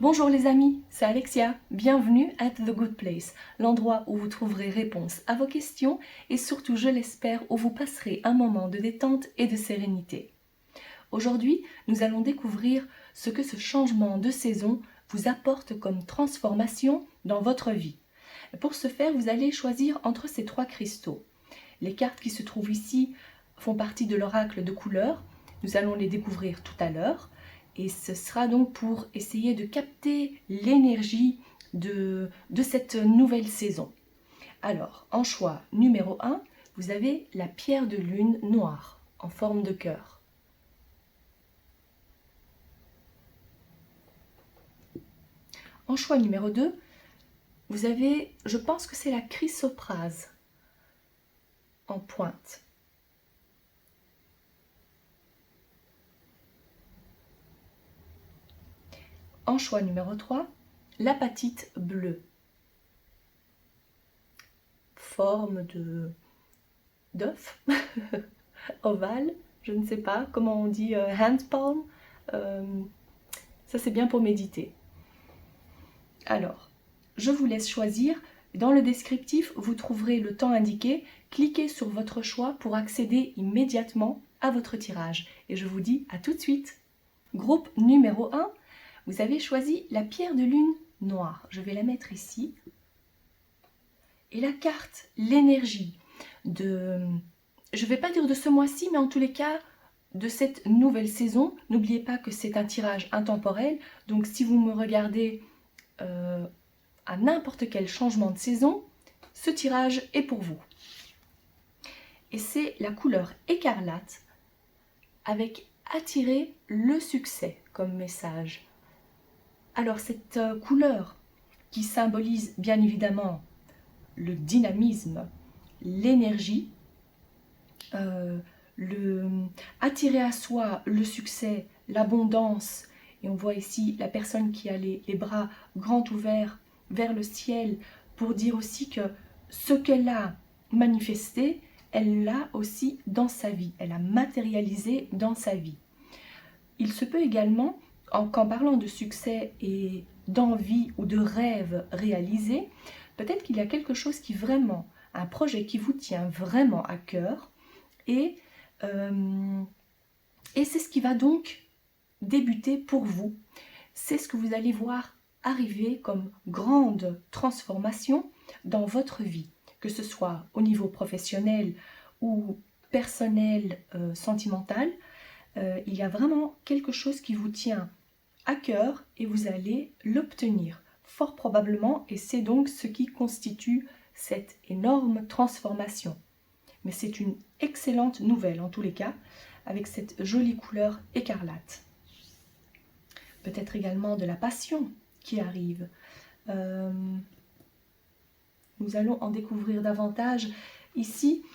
Bonjour les amis, c'est Alexia. Bienvenue at The Good Place, l'endroit où vous trouverez réponse à vos questions et surtout, je l'espère, où vous passerez un moment de détente et de sérénité. Aujourd'hui, nous allons découvrir ce que ce changement de saison vous apporte comme transformation dans votre vie. Pour ce faire, vous allez choisir entre ces trois cristaux. Les cartes qui se trouvent ici font partie de l'oracle de couleurs. Nous allons les découvrir tout à l'heure. Et ce sera donc pour essayer de capter l'énergie de cette nouvelle saison. Alors, en choix numéro 1, vous avez la pierre de lune noire en forme de cœur. En choix numéro 2, vous avez, je pense que c'est la chrysoprase en pointe. En choix numéro 3, l'apatite bleue. Forme d'œuf, ovale, je ne sais pas comment on dit, hand palm. Ça c'est bien pour méditer. Alors, je vous laisse choisir. Dans le descriptif, vous trouverez le temps indiqué. Cliquez sur votre choix pour accéder immédiatement à votre tirage. Et je vous dis à tout de suite. Groupe numéro 1, vous avez choisi la pierre de lune noire. Je vais la mettre ici. Et la carte, l'énergie de, je ne vais pas dire de ce mois-ci, mais en tous les cas, de cette nouvelle saison. N'oubliez pas que c'est un tirage intemporel. Donc si vous me regardez à n'importe quel changement de saison, ce tirage est pour vous. Et c'est la couleur écarlate avec attirer le succès comme message. Alors cette couleur qui symbolise bien évidemment le dynamisme, l'énergie, attirer à soi le succès, l'abondance. Et on voit ici la personne qui a les bras grands ouverts vers le ciel pour dire aussi que ce qu'elle a manifesté, elle l'a aussi dans sa vie. Elle a matérialisé dans sa vie. Il se peut également, qu'en parlant de succès et d'envie ou de rêve réalisé, peut-être qu'il y a quelque chose qui vraiment, un projet qui vous tient vraiment à cœur et c'est ce qui va donc débuter pour vous. C'est ce que vous allez voir arriver comme grande transformation dans votre vie, que ce soit au niveau professionnel ou personnel, sentimental. Il y a vraiment quelque chose qui vous tient à cœur et vous allez l'obtenir fort probablement, et c'est donc ce qui constitue cette énorme transformation. Mais c'est une excellente nouvelle en tous les cas, avec cette jolie couleur écarlate. Peut-être également de la passion qui arrive. Nous allons en découvrir davantage. Ici,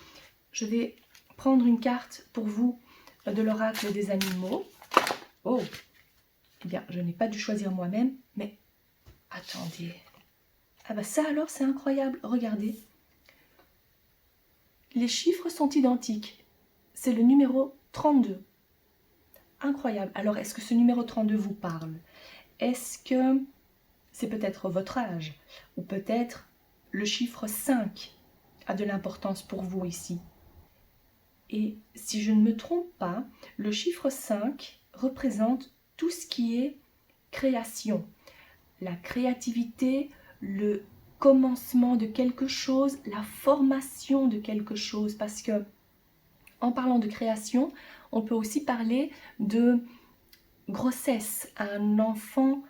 je vais prendre une carte pour vous de l'oracle des animaux. Oh, eh bien, je n'ai pas dû choisir moi-même, mais attendez. Ah ben ça alors, c'est incroyable. Regardez. Les chiffres sont identiques. C'est le numéro 32. Incroyable. Alors, est-ce que ce numéro 32 vous parle? Est-ce que c'est peut-être votre âge? Ou peut-être le chiffre 5 a de l'importance pour vous ici? Et si je ne me trompe pas, le chiffre 5 représente tout ce qui est création. La créativité, le commencement de quelque chose, la formation de quelque chose. Parce que, en parlant de création, on peut aussi parler de grossesse, un enfant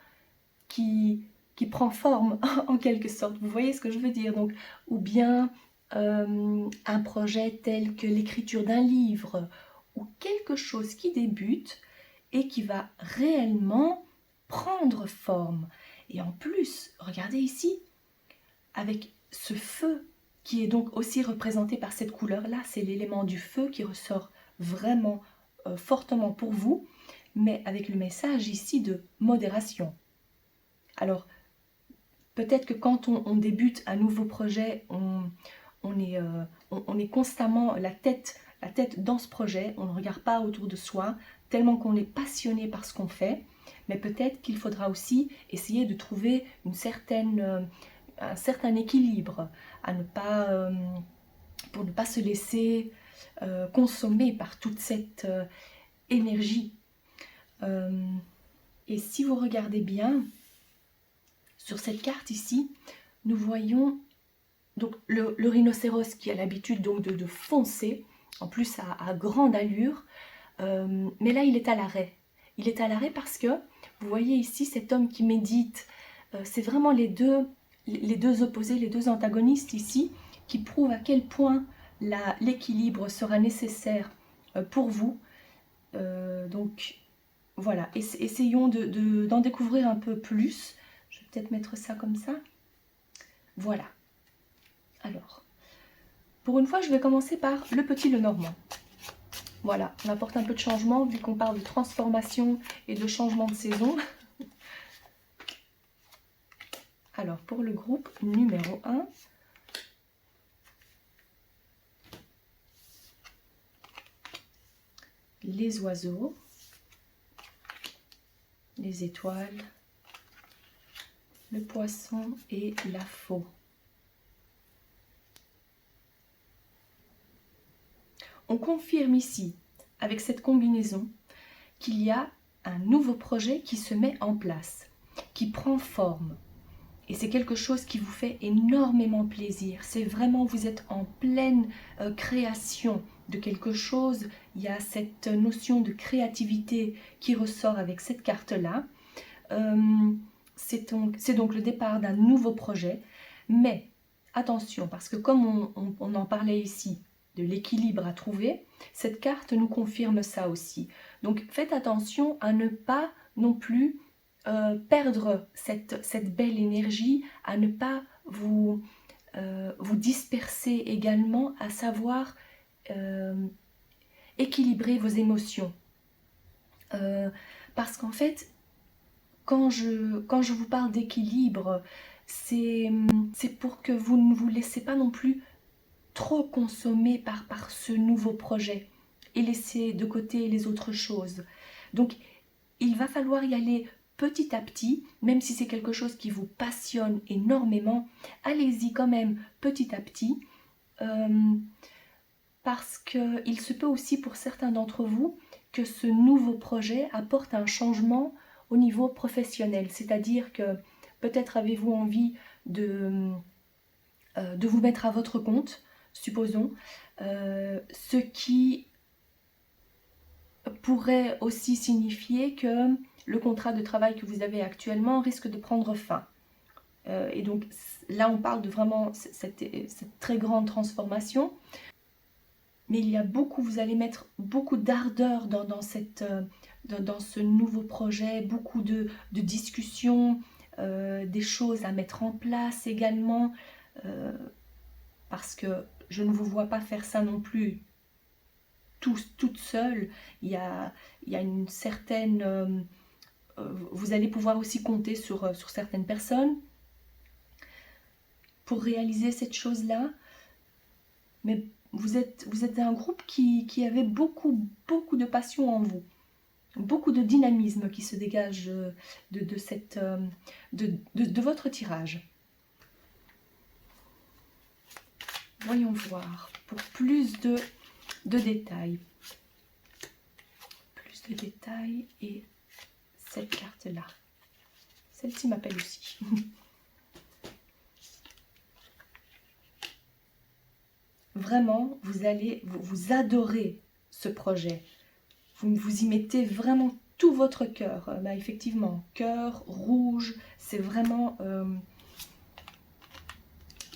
qui prend forme en quelque sorte. Vous voyez ce que je veux dire? Donc, ou bien un projet tel que l'écriture d'un livre ou quelque chose qui débute et qui va réellement prendre forme. Et en plus, regardez ici, avec ce feu qui est donc aussi représenté par cette couleur-là, c'est l'élément du feu qui ressort vraiment fortement pour vous, mais avec le message ici de modération. Alors, peut-être que quand on débute un nouveau projet, on est constamment la tête dans ce projet, on ne regarde pas autour de soi, tellement qu'on est passionné par ce qu'on fait. Mais peut-être qu'il faudra aussi essayer de trouver un certain équilibre, pour ne pas se laisser consommer par toute cette énergie. Et si vous regardez bien, sur cette carte ici, nous voyons donc le rhinocéros qui a l'habitude donc de foncer, en plus à grande allure, mais là il est à l'arrêt. Il est à l'arrêt parce que, vous voyez ici, cet homme qui médite, c'est vraiment les deux opposés, les deux antagonistes ici, qui prouvent à quel point l'équilibre sera nécessaire pour vous. Donc voilà, essayons d'en découvrir un peu plus. Je vais peut-être mettre ça comme ça. Voilà. Alors, pour une fois, je vais commencer par le petit Lenormand. Voilà, on apporte un peu de changement vu qu'on parle de transformation et de changement de saison. Alors, pour le groupe numéro 1, les oiseaux, les étoiles, le poisson et la faux. On confirme ici, avec cette combinaison, qu'il y a un nouveau projet qui se met en place, qui prend forme. Et c'est quelque chose qui vous fait énormément plaisir. C'est vraiment, vous êtes en pleine création de quelque chose. Il y a cette notion de créativité qui ressort avec cette carte-là. C'est donc le départ d'un nouveau projet. Mais attention, parce que comme on en parlait ici, de l'équilibre à trouver, cette carte nous confirme ça aussi. Donc faites attention à ne pas non plus perdre cette belle énergie, à ne pas vous disperser également, à savoir équilibrer vos émotions. Parce qu'en fait, quand je vous parle d'équilibre, c'est pour que vous ne vous laissez pas non plus trop consommer par ce nouveau projet et laisser de côté les autres choses. Donc, il va falloir y aller petit à petit, même si c'est quelque chose qui vous passionne énormément, allez-y quand même petit à petit, parce qu'il se peut aussi pour certains d'entre vous que ce nouveau projet apporte un changement au niveau professionnel, c'est-à-dire que peut-être avez-vous envie de vous mettre à votre compte, supposons, ce qui pourrait aussi signifier que le contrat de travail que vous avez actuellement risque de prendre fin. Et donc là, on parle de vraiment cette très grande transformation. Mais il y a vous allez mettre beaucoup d'ardeur dans ce nouveau projet, beaucoup de discussions, des choses à mettre en place également, parce que je ne vous vois pas faire ça non plus toute seule. Il y a une certaine... vous allez pouvoir aussi compter sur certaines personnes pour réaliser cette chose-là. Mais vous êtes un groupe qui avait beaucoup de passion en vous. Beaucoup de dynamisme qui se dégage de votre tirage. Voyons voir pour plus de détails. Plus de détails et cette carte-là. Celle-ci m'appelle aussi. Vraiment, vous adorez ce projet. Vous y mettez vraiment tout votre cœur. Effectivement, cœur, rouge, c'est vraiment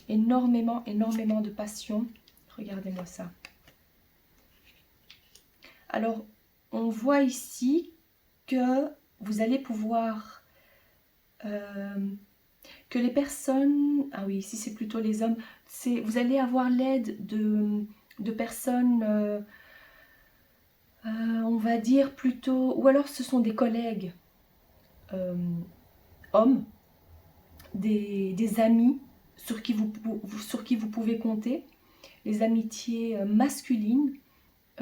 énormément de passion. Regardez-moi ça. Alors, on voit ici que vous allez pouvoir... que les personnes... Ah oui, ici c'est plutôt les hommes. Vous allez avoir l'aide de personnes... on va dire plutôt... Ou alors ce sont des collègues hommes, des amis sur qui vous pouvez compter, les amitiés masculines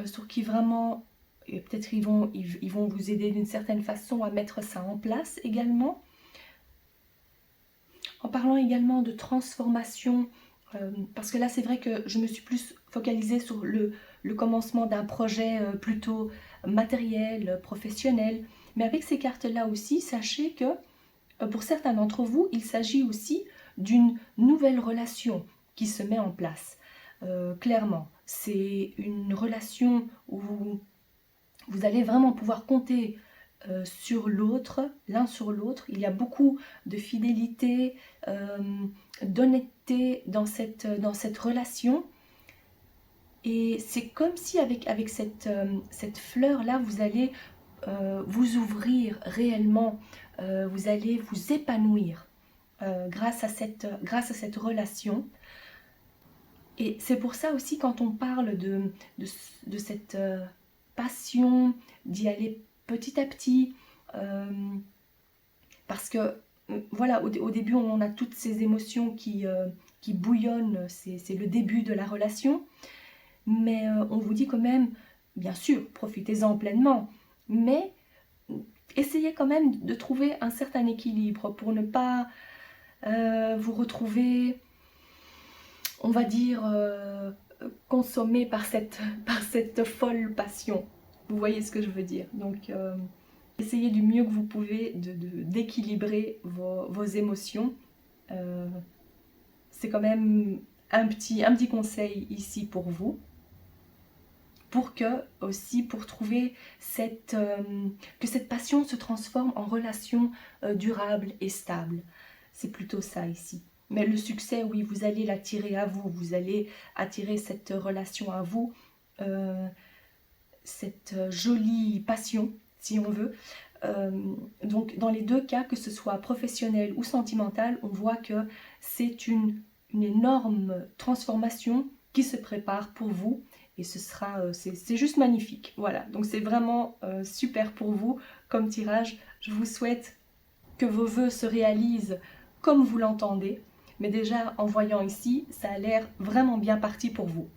sur qui vraiment peut-être ils vont vous aider d'une certaine façon à mettre ça en place également. En parlant également de transformation, parce que là c'est vrai que je me suis plus focalisée sur le commencement d'un projet plutôt matériel, professionnel. Mais avec ces cartes-là aussi, sachez que pour certains d'entre vous, il s'agit aussi d'une nouvelle relation qui se met en place. Clairement, c'est une relation où vous allez vraiment pouvoir compter sur l'autre, l'un sur l'autre. Il y a beaucoup de fidélité, d'honnêteté dans cette relation. Et c'est comme si avec cette fleur-là, vous allez vous ouvrir réellement, vous allez vous épanouir grâce à cette relation. Et c'est pour ça aussi quand on parle de cette passion, d'y aller petit à petit, parce que voilà, au début on a toutes ces émotions qui bouillonnent, c'est le début de la relation, mais on vous dit quand même, bien sûr, profitez-en pleinement, mais essayez quand même de trouver un certain équilibre pour ne pas vous retrouver, on va dire, consommé par cette folle passion. Vous voyez ce que je veux dire. Donc, essayez du mieux que vous pouvez d'équilibrer vos émotions. C'est quand même un petit conseil ici pour vous. Pour trouver que cette passion se transforme en relation durable et stable. C'est plutôt ça ici. Mais le succès, oui, vous allez l'attirer à vous, vous allez attirer cette relation à vous, cette jolie passion, si on veut. Donc, dans les deux cas, que ce soit professionnel ou sentimental, on voit que c'est une énorme transformation qui se prépare pour vous. Et ce sera, c'est juste magnifique. Voilà, donc c'est vraiment super pour vous comme tirage. Je vous souhaite que vos vœux se réalisent comme vous l'entendez. Mais déjà, en voyant ici, ça a l'air vraiment bien parti pour vous.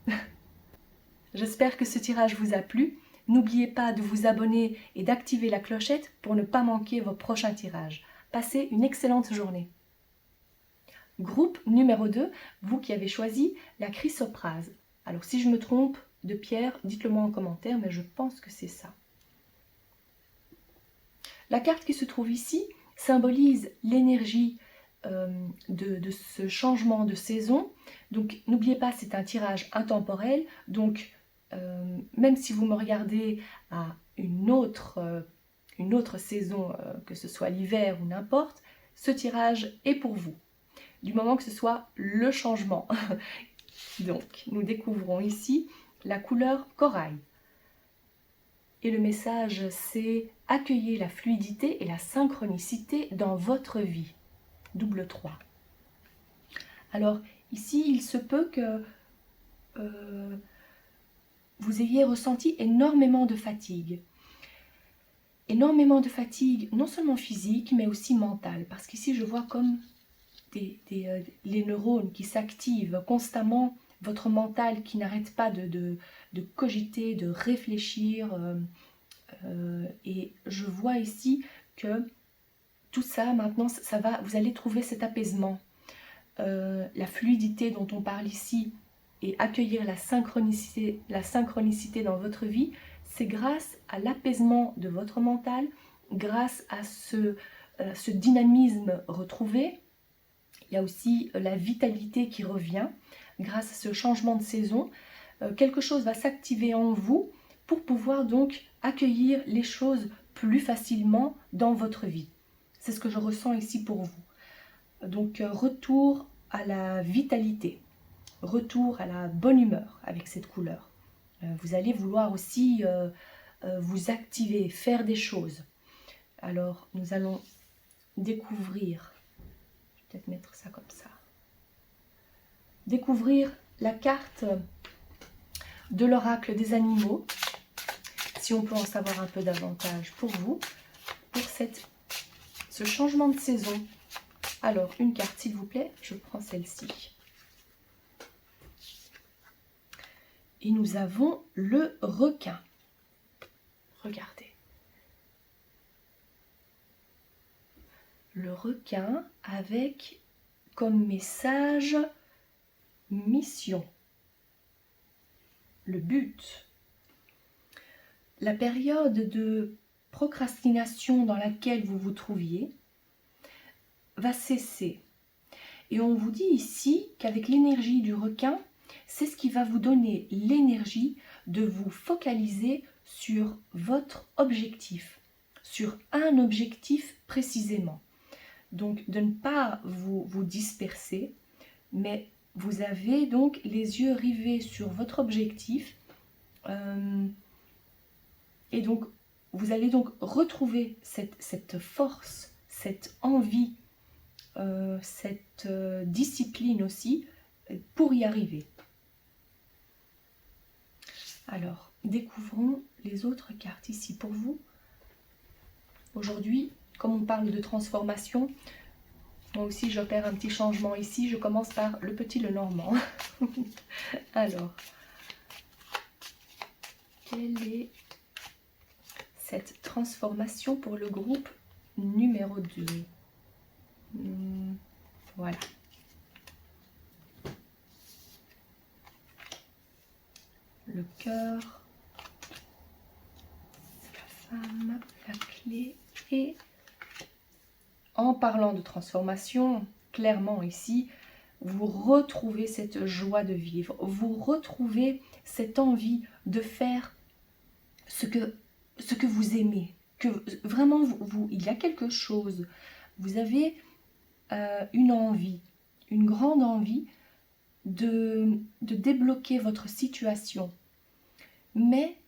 J'espère que ce tirage vous a plu. N'oubliez pas de vous abonner et d'activer la clochette pour ne pas manquer vos prochains tirages. Passez une excellente journée. Groupe numéro 2, vous qui avez choisi la chrysoprase. Alors si je me trompe de pierre, dites-le moi en commentaire, mais je pense que c'est ça. La carte qui se trouve ici symbolise l'énergie de ce changement de saison. Donc n'oubliez pas, c'est un tirage intemporel, donc même si vous me regardez à une autre saison, que ce soit l'hiver ou n'importe, ce tirage est pour vous, du moment que ce soit le changement. Donc nous découvrons ici la couleur corail. Et le message, c'est accueillir la fluidité et la synchronicité dans votre vie. Double 3. Alors ici, il se peut que vous ayez ressenti énormément de fatigue. Énormément de fatigue, non seulement physique, mais aussi mentale. Parce qu'ici, je vois comme les neurones qui s'activent constamment, votre mental qui n'arrête pas de cogiter, de réfléchir. Et je vois ici que tout ça, maintenant, vous allez trouver cet apaisement. La fluidité dont on parle ici et accueillir la synchronicité dans votre vie, c'est grâce à l'apaisement de votre mental, grâce à ce dynamisme retrouvé. Il y a aussi la vitalité qui revient grâce à ce changement de saison. Quelque chose va s'activer en vous pour pouvoir donc accueillir les choses plus facilement dans votre vie. C'est ce que je ressens ici pour vous. Donc retour à la vitalité, retour à la bonne humeur avec cette couleur. Vous allez vouloir aussi vous activer, faire des choses. Alors nous allons découvrir, je vais peut-être mettre ça comme ça, découvrir la carte de l'oracle des animaux, si on peut en savoir un peu davantage pour vous, pour ce changement de saison. Alors, une carte s'il vous plaît, je prends celle-ci. Et nous avons le requin. Regardez. Le requin avec comme message mission. Le but. La période de procrastination dans laquelle vous vous trouviez va cesser. Et on vous dit ici qu'avec l'énergie du requin, c'est ce qui va vous donner l'énergie de vous focaliser sur votre objectif, sur un objectif précisément. Donc de ne pas vous disperser, mais vous avez donc les yeux rivés sur votre objectif. Et donc vous allez donc retrouver cette force, cette envie, cette discipline aussi pour y arriver. Alors, découvrons les autres cartes ici pour vous. Aujourd'hui, comme on parle de transformation, moi aussi j'opère un petit changement ici. Je commence par le petit Lenormand. Alors, quelle est cette transformation pour le groupe numéro 2 ? Voilà. Le cœur, la femme, la clé et en parlant de transformation, clairement ici, vous retrouvez cette joie de vivre, vous retrouvez cette envie de faire ce que vous aimez, que vraiment il y a quelque chose, vous avez une envie, une grande envie de débloquer votre situation. Mais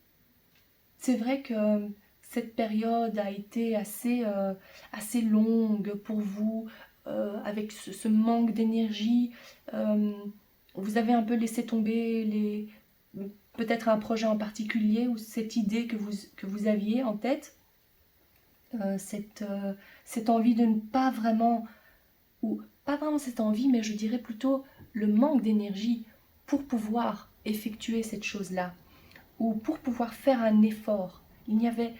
c'est vrai que cette période a été assez longue pour vous, avec ce manque d'énergie. Vous avez un peu laissé tomber peut-être un projet en particulier ou cette idée que vous aviez en tête. Cette envie de ne pas vraiment, ou pas vraiment cette envie, mais je dirais plutôt le manque d'énergie pour pouvoir effectuer cette chose-là, ou pour pouvoir faire un effort. Il n'y avait,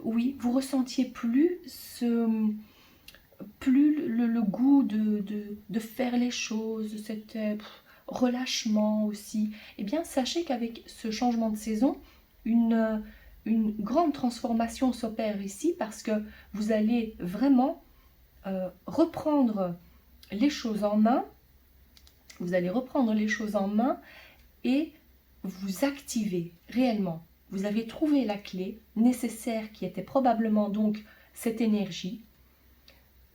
oui, vous ressentiez plus le goût de faire les choses, cet relâchement aussi. Eh bien, sachez qu'avec ce changement de saison, une grande transformation s'opère ici parce que vous allez vraiment reprendre les choses en main. Vous allez reprendre les choses en main et vous activer réellement. Vous avez trouvé la clé nécessaire qui était probablement donc cette énergie.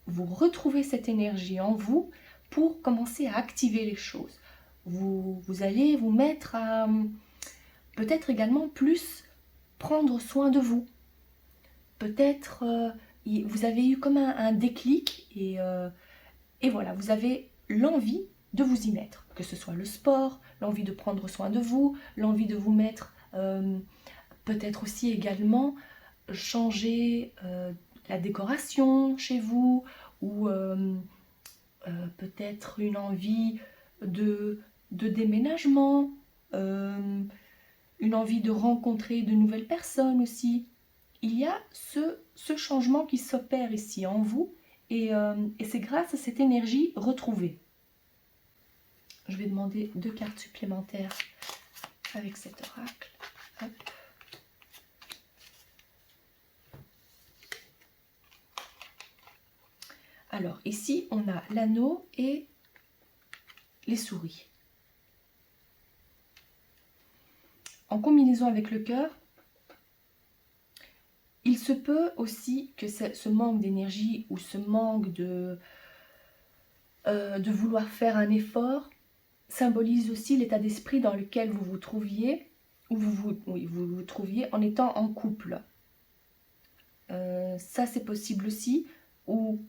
Vous retrouvez cette énergie en vous pour commencer à activer les choses. Vous allez vous mettre à peut-être également plus prendre soin de vous. Peut-être vous avez eu comme un déclic et voilà, vous avez l'envie de vous y mettre, que ce soit le sport, l'envie de prendre soin de vous, l'envie de vous mettre, peut-être aussi également changer la décoration chez vous, ou peut-être une envie de déménagement, une envie de rencontrer de nouvelles personnes aussi. Il y a ce changement qui s'opère ici en vous, et c'est grâce à cette énergie retrouvée. Je vais demander 2 cartes supplémentaires avec cet oracle. Hop. Alors ici, on a l'anneau et les souris. En combinaison avec le cœur, il se peut aussi que ce manque d'énergie ou ce manque de vouloir faire un effort symbolise aussi l'état d'esprit dans lequel vous vous trouviez, ou vous vous trouviez en étant en couple. Ça c'est possible aussi, ou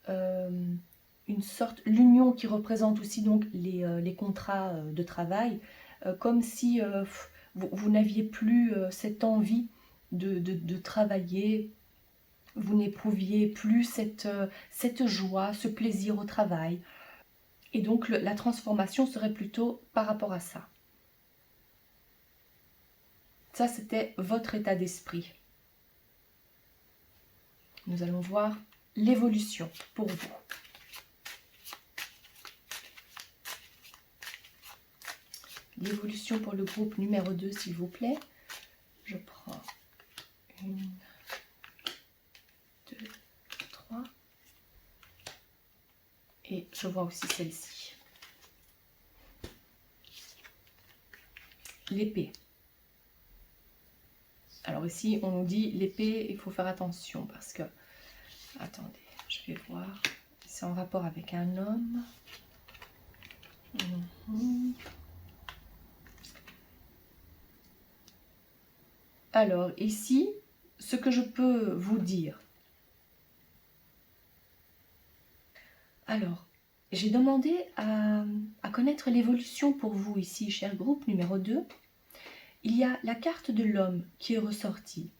une sorte, l'union qui représente aussi donc les contrats de travail, comme si vous n'aviez plus cette envie de travailler, vous n'éprouviez plus cette joie, ce plaisir au travail. Et donc la transformation serait plutôt par rapport à ça. Ça, c'était votre état d'esprit. Nous allons voir l'évolution pour vous. L'évolution pour le groupe numéro 2, s'il vous plaît. Je prends 1, 2, 3. Et je vois aussi celle-ci. L'épée. Alors ici, on nous dit l'épée, il faut faire attention parce que... Attendez, je vais voir. C'est en rapport avec un homme. Alors ici, ce que je peux vous dire. Alors, j'ai demandé à connaître l'évolution pour vous ici, cher groupe numéro 2. Il y a la carte de l'homme qui est ressortie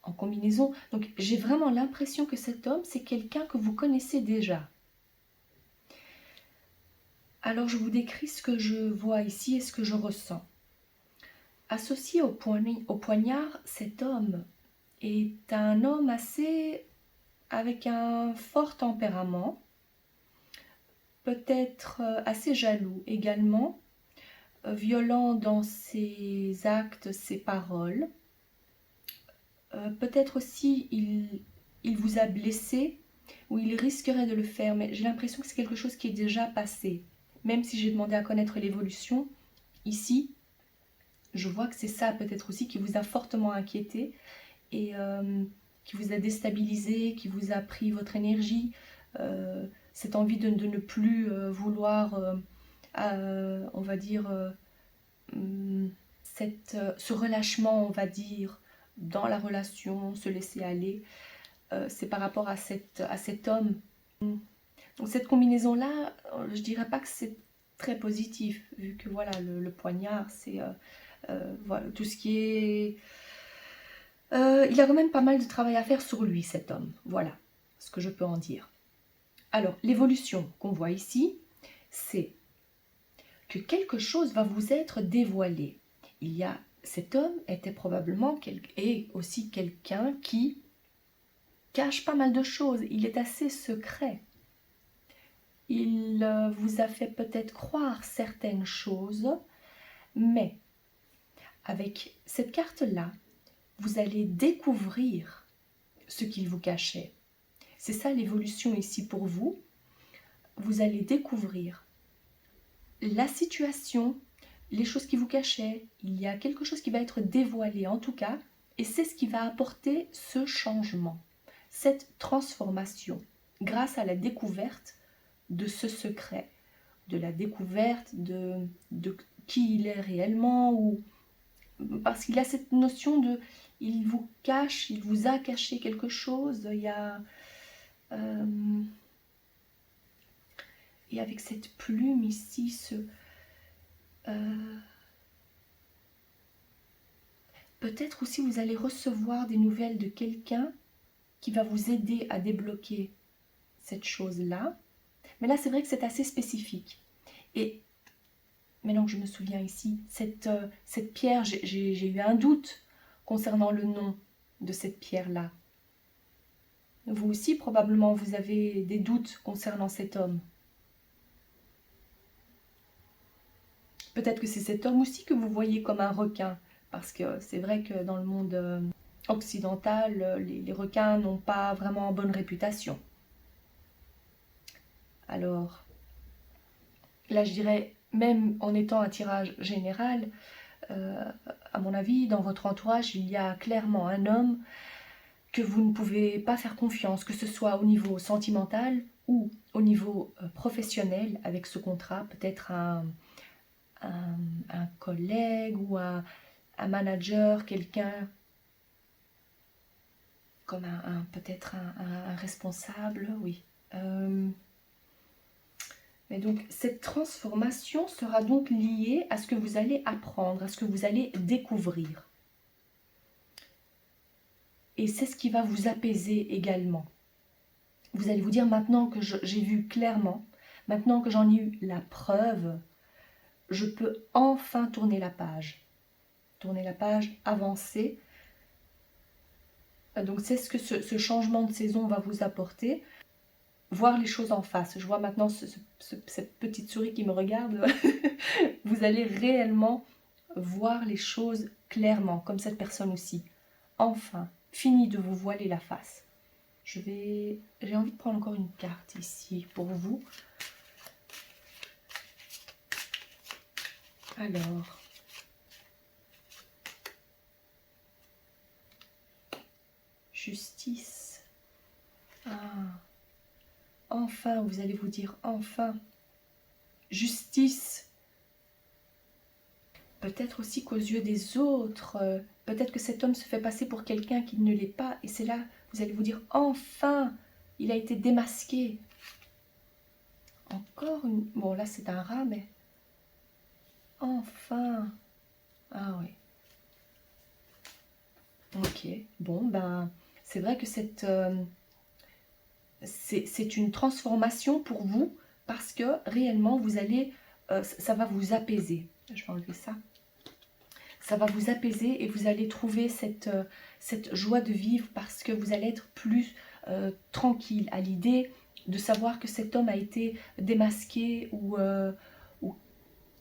en combinaison. Donc, j'ai vraiment l'impression que cet homme, c'est quelqu'un que vous connaissez déjà. Alors, je vous décris ce que je vois ici et ce que je ressens. Associé au poignard, cet homme est un homme avec un fort tempérament, peut-être assez jaloux également, violent dans ses actes, ses paroles. Peut-être aussi il vous a blessé ou il risquerait de le faire, mais j'ai l'impression que c'est quelque chose qui est déjà passé. Même si j'ai demandé à connaître l'évolution, ici, je vois que c'est ça peut-être aussi qui vous a fortement inquiété et qui vous a déstabilisé, qui vous a pris votre énergie, cette envie de ne plus vouloir, on va dire, ce relâchement, on va dire, dans la relation, se laisser aller, c'est par rapport à cet homme. Donc cette combinaison-là, je dirais pas que c'est très positif, vu que voilà, le poignard, c'est voilà, tout ce qui est... il a quand même pas mal de travail à faire sur lui, cet homme. Voilà ce que je peux en dire. Alors, l'évolution qu'on voit ici, c'est que quelque chose va vous être dévoilé. Cet homme était probablement et aussi quelqu'un qui cache pas mal de choses. Il est assez secret. Il vous a fait peut-être croire certaines choses, mais avec cette carte-là, vous allez découvrir ce qu'il vous cachait. C'est ça l'évolution ici pour vous. Vous allez découvrir la situation, les choses qui vous cachaient. Il y a quelque chose qui va être dévoilé en tout cas, et c'est ce qui va apporter ce changement, cette transformation, grâce à la découverte de ce secret, de la découverte de qui il est réellement, ou parce qu'il a cette notion de il vous cache, il vous a caché quelque chose, il y a et avec cette plume ici, peut-être aussi vous allez recevoir des nouvelles de quelqu'un qui va vous aider à débloquer cette chose-là. Mais là, c'est vrai que c'est assez spécifique. Et maintenant que je me souviens ici, cette pierre, j'ai eu un doute concernant le nom de cette pierre-là. Vous aussi, probablement, vous avez des doutes concernant cet homme. Peut-être que c'est cet homme aussi que vous voyez comme un requin, parce que c'est vrai que dans le monde occidental, les requins n'ont pas vraiment bonne réputation. Alors, là je dirais, même en étant un tirage général, à mon avis, dans votre entourage, il y a clairement un homme que vous ne pouvez pas faire confiance, que ce soit au niveau sentimental ou au niveau professionnel, avec ce contrat, peut-être un collègue ou un manager, quelqu'un comme peut-être un responsable, oui. Mais donc cette transformation sera donc liée à ce que vous allez apprendre, à ce que vous allez découvrir. Et c'est ce qui va vous apaiser également. Vous allez vous dire, maintenant que j'ai vu clairement, maintenant que j'en ai eu la preuve, je peux enfin tourner la page. tournez la page, avancez. Donc c'est ce que ce changement de saison va vous apporter. Voir les choses en face. Je vois maintenant cette petite souris qui me regarde. Vous allez réellement voir les choses clairement, comme cette personne aussi. Enfin, fini de vous voiler la face. J'ai envie de prendre encore une carte ici pour vous. Alors, justice. Ah, enfin, vous allez vous dire enfin. Justice. Peut-être aussi qu'aux yeux des autres, peut-être que cet homme se fait passer pour quelqu'un qui ne l'est pas. Et c'est là, vous allez vous dire enfin, il a été démasqué. Encore une... Bon, là, c'est un rat, mais... Enfin. Ah oui. Ok. Bon, ben, c'est vrai que c'est une transformation pour vous parce que réellement, vous allez... ça va vous apaiser. Je vais enlever ça. Ça va vous apaiser et vous allez trouver cette joie de vivre parce que vous allez être plus tranquille à l'idée de savoir que cet homme a été démasqué ou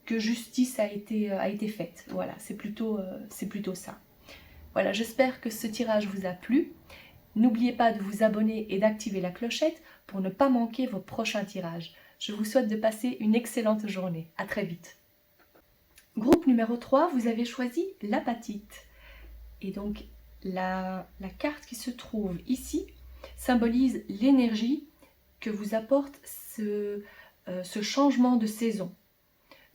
que justice a été faite. Voilà, c'est plutôt ça. Voilà, j'espère que ce tirage vous a plu. N'oubliez pas de vous abonner et d'activer la clochette pour ne pas manquer vos prochains tirages. Je vous souhaite de passer une excellente journée. À très vite. Groupe numéro 3, vous avez choisi l'apatite. Et donc, la carte qui se trouve ici symbolise l'énergie que vous apporte ce changement de saison.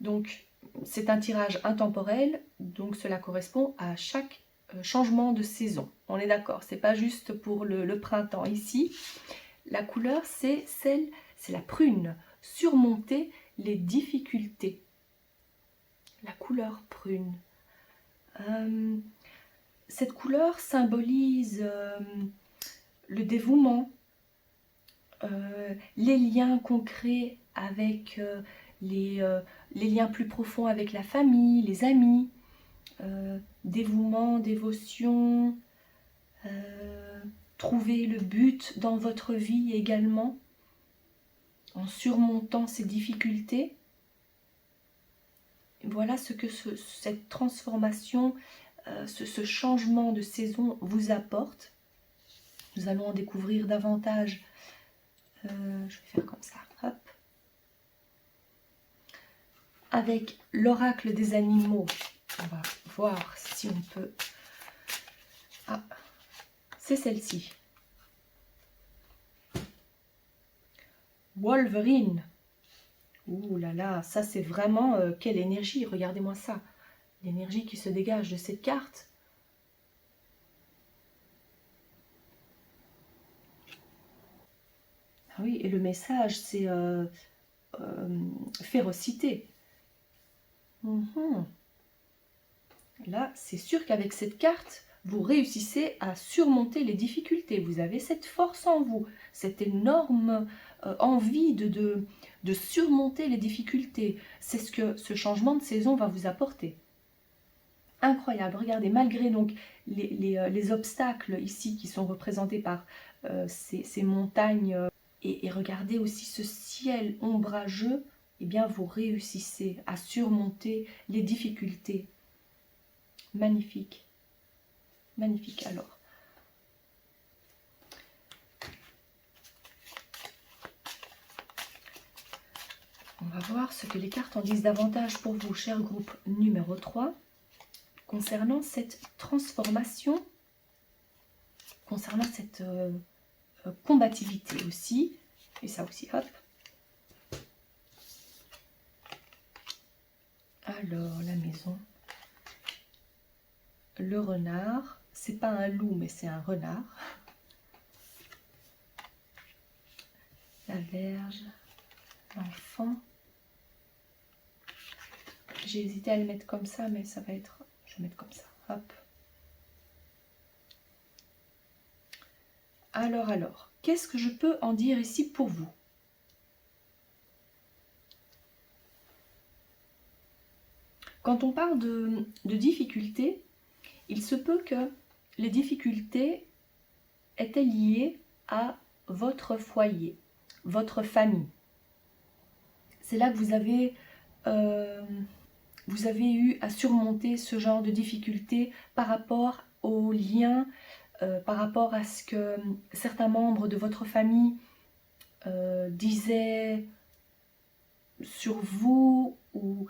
Donc, c'est un tirage intemporel, donc cela correspond à chaque changement de saison. On est d'accord, c'est pas juste pour le printemps. Ici, la couleur, c'est la prune. Surmonter les difficultés. La couleur prune. Cette couleur symbolise le dévouement, les liens concrets avec les liens plus profonds avec la famille, les amis, dévouement, dévotion, trouver le but dans votre vie également, en surmontant ces difficultés. Voilà ce que cette transformation, ce changement de saison vous apporte. Nous allons en découvrir davantage. Je vais faire comme ça, hop. Avec l'oracle des animaux, on va voir si on peut... Ah, c'est celle-ci. Wolverine. Ouh là là, ça c'est vraiment quelle énergie, regardez-moi ça. L'énergie qui se dégage de cette carte. Ah oui, et le message c'est férocité. Là, c'est sûr qu'avec cette carte, vous réussissez à surmonter les difficultés. Vous avez cette force en vous, cette énorme envie de surmonter les difficultés. C'est ce que ce changement de saison va vous apporter. Incroyable, regardez, malgré donc les obstacles ici qui sont représentés par ces montagnes, et regardez aussi ce ciel ombrageux, eh bien vous réussissez à surmonter les difficultés. Magnifique. Magnifique alors. On va voir ce que les cartes en disent davantage pour vous, cher groupe numéro 3, concernant cette transformation, concernant cette combativité aussi. Et ça aussi, hop. Alors, la maison. Le renard. C'est pas un loup, mais c'est un renard. La Vierge. L'enfant. J'ai hésité à le mettre comme ça, mais ça va être... Je vais mettre comme ça. Hop. Alors, qu'est-ce que je peux en dire ici pour vous? Quand on parle de difficultés, il se peut que les difficultés étaient liées à votre foyer, votre famille. C'est là que vous avez eu à surmonter ce genre de difficultés par rapport aux liens, par rapport à ce que certains membres de votre famille disaient sur vous, ou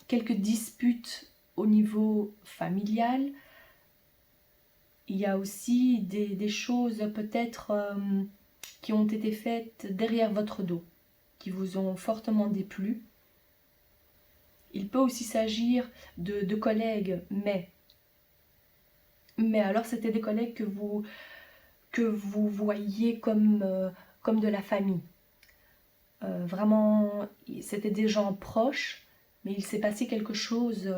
quelques disputes au niveau familial. Il y a aussi des choses peut-être qui ont été faites derrière votre dos, qui vous ont fortement déplu. Il peut aussi s'agir de collègues, mais alors c'était des collègues que vous voyiez comme de la famille. Vraiment, c'était des gens proches, mais il s'est passé quelque chose,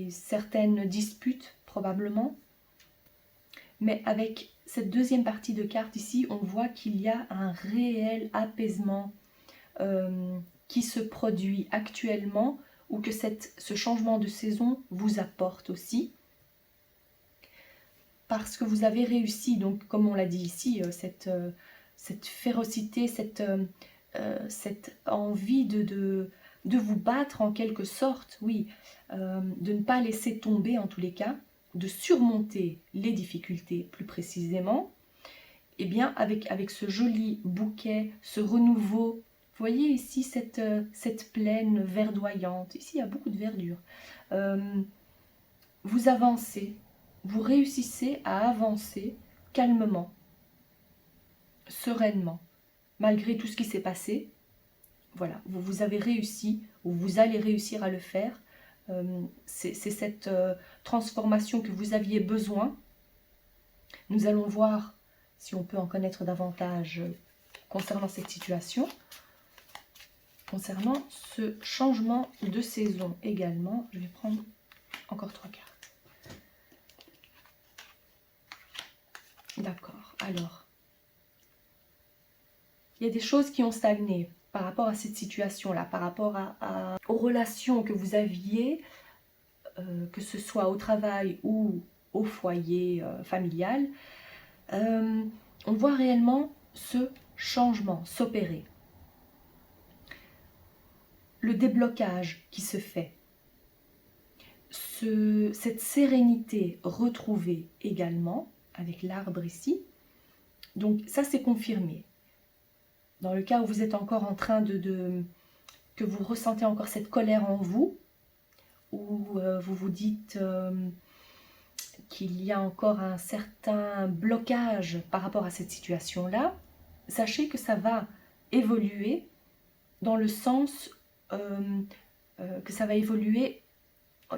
certaines disputes probablement. Mais avec cette deuxième partie de carte ici, on voit qu'il y a un réel apaisement qui se produit actuellement, ou que ce changement de saison vous apporte aussi. Parce que vous avez réussi, donc comme on l'a dit ici, cette férocité, cette envie de vous battre en quelque sorte, oui, de ne pas laisser tomber en tous les cas, de surmonter les difficultés plus précisément, et bien avec ce joli bouquet, ce renouveau. Vous voyez ici cette plaine verdoyante, ici il y a beaucoup de verdure. Vous avancez, vous réussissez à avancer calmement, sereinement, malgré tout ce qui s'est passé. Voilà, vous avez réussi, ou vous allez réussir à le faire. C'est cette transformation que vous aviez besoin. Nous allons voir si on peut en connaître davantage concernant cette situation. Concernant ce changement de saison également, je vais prendre encore 3 cartes. D'accord, alors, il y a des choses qui ont stagné par rapport à cette situation-là, par rapport aux relations que vous aviez, que ce soit au travail ou au foyer familial. On voit réellement ce changement s'opérer. Le déblocage qui se fait, cette sérénité retrouvée également avec l'arbre ici. Donc ça c'est confirmé. Dans le cas où vous êtes encore en train que vous ressentez encore cette colère en vous, où vous vous dites qu'il y a encore un certain blocage par rapport à cette situation-là, sachez que ça va évoluer dans le sens que ça va évoluer.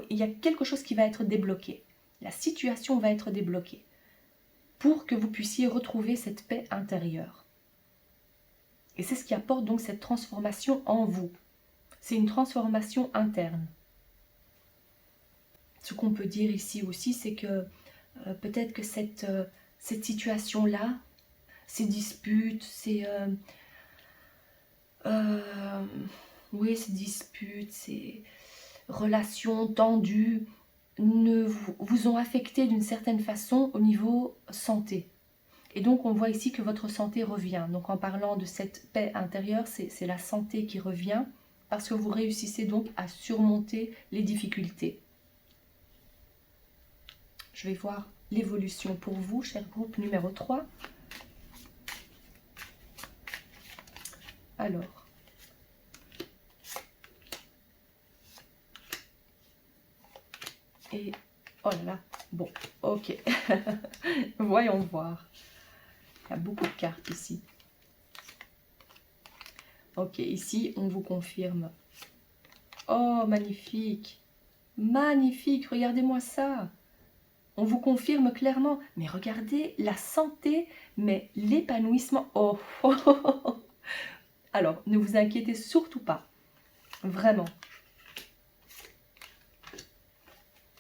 Il y a quelque chose qui va être débloqué. La situation va être débloquée pour que vous puissiez retrouver cette paix intérieure. Et c'est ce qui apporte donc cette transformation en vous. C'est une transformation interne. Ce qu'on peut dire ici aussi, c'est que peut-être que cette situation-là, ces disputes, ces disputes, ces relations tendues, vous ont affecté d'une certaine façon au niveau santé. Et donc on voit ici que votre santé revient. Donc en parlant de cette paix intérieure, c'est la santé qui revient, parce que vous réussissez donc à surmonter les difficultés. Je vais voir l'évolution pour vous, cher groupe numéro 3. Alors, et oh là là, bon, ok, voyons voir. Il y a beaucoup de cartes ici. Ok, ici, on vous confirme. Oh, magnifique. Magnifique, regardez-moi ça. On vous confirme clairement. Mais regardez la santé, mais l'épanouissement. Oh, oh, oh, oh. Alors, ne vous inquiétez surtout pas. Vraiment.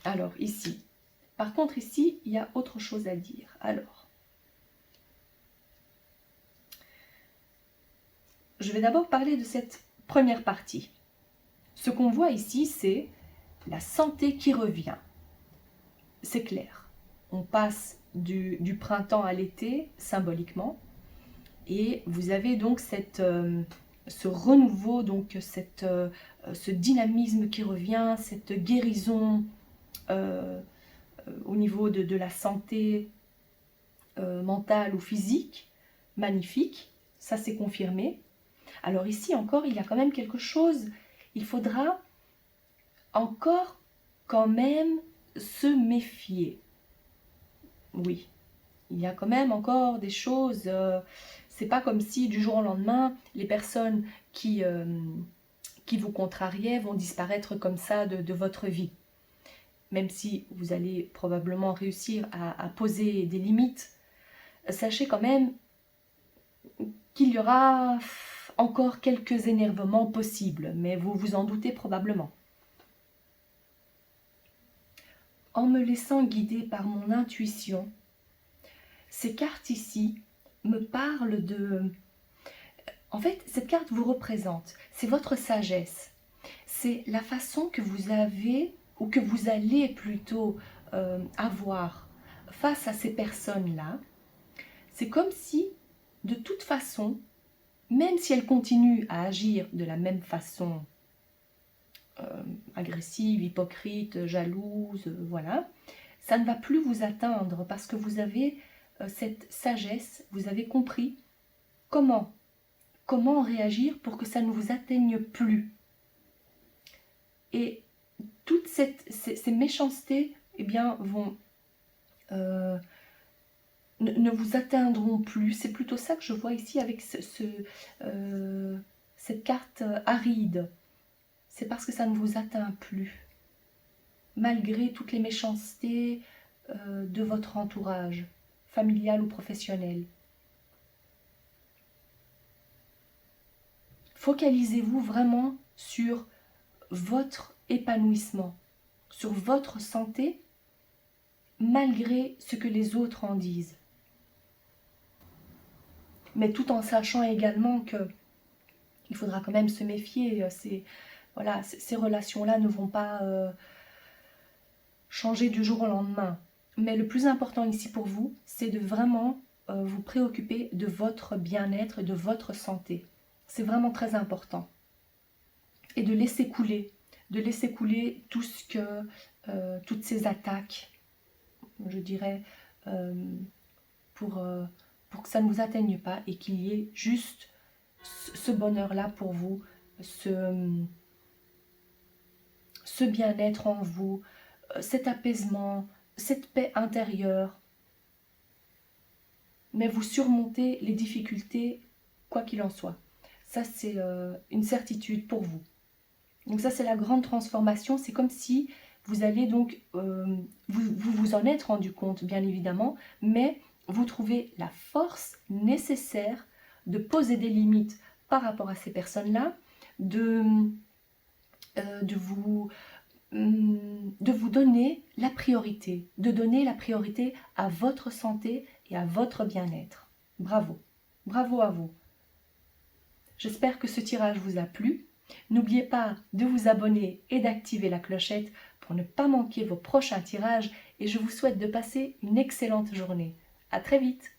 Alors, ici. Par contre, ici, il y a autre chose à dire. Alors, je vais d'abord parler de cette première partie. Ce qu'on voit ici, c'est la santé qui revient. C'est clair. On passe du printemps à l'été, symboliquement. Et vous avez donc ce renouveau, donc ce dynamisme qui revient, cette guérison au niveau de la santé mentale ou physique. Magnifique, ça c'est confirmé. Alors ici encore, il y a quand même quelque chose. Il faudra encore quand même se méfier. Oui, il y a quand même encore des choses. C'est pas comme si du jour au lendemain, les personnes qui vous contrariaient vont disparaître comme ça de votre vie. Même si vous allez probablement réussir à poser des limites, sachez quand même qu'il y aura encore quelques énervements possibles, mais vous vous en doutez probablement. En me laissant guider par mon intuition, ces cartes ici me parlent de... En fait, cette carte vous représente, c'est votre sagesse. C'est la façon que vous avez, ou que vous allez plutôt avoir face à ces personnes-là. C'est comme si, de toute façon, même si elles continuent à agir de la même façon, agressive, hypocrite, jalouse, voilà, ça ne va plus vous atteindre parce que vous avez cette sagesse, vous avez compris comment réagir pour que ça ne vous atteigne plus. Et toutes ces méchancetés, eh bien, vont ne vous atteindront plus. C'est plutôt ça que je vois ici avec cette carte aride. C'est parce que ça ne vous atteint plus, malgré toutes les méchancetés de votre entourage, familial ou professionnel. Focalisez-vous vraiment sur votre épanouissement, sur votre santé, malgré ce que les autres en disent. Mais tout en sachant également qu'il faudra quand même se méfier. Ces relations-là ne vont pas changer du jour au lendemain. Mais le plus important ici pour vous, c'est de vraiment vous préoccuper de votre bien-être, de votre santé. C'est vraiment très important. Et de laisser couler toutes ces attaques, je dirais, pour que ça ne vous atteigne pas et qu'il y ait juste ce bonheur-là pour vous, ce bien-être en vous, cet apaisement, cette paix intérieure. Mais vous surmontez les difficultés, quoi qu'il en soit. Ça, c'est une certitude pour vous. Donc ça, c'est la grande transformation. C'est comme si vous allez donc, vous en êtes rendu compte, bien évidemment, mais vous trouvez la force nécessaire de poser des limites par rapport à ces personnes-là, de vous donner la priorité, de donner la priorité à votre santé et à votre bien-être. Bravo, bravo à vous. J'espère que ce tirage vous a plu. N'oubliez pas de vous abonner et d'activer la clochette pour ne pas manquer vos prochains tirages et je vous souhaite de passer une excellente journée. À très vite.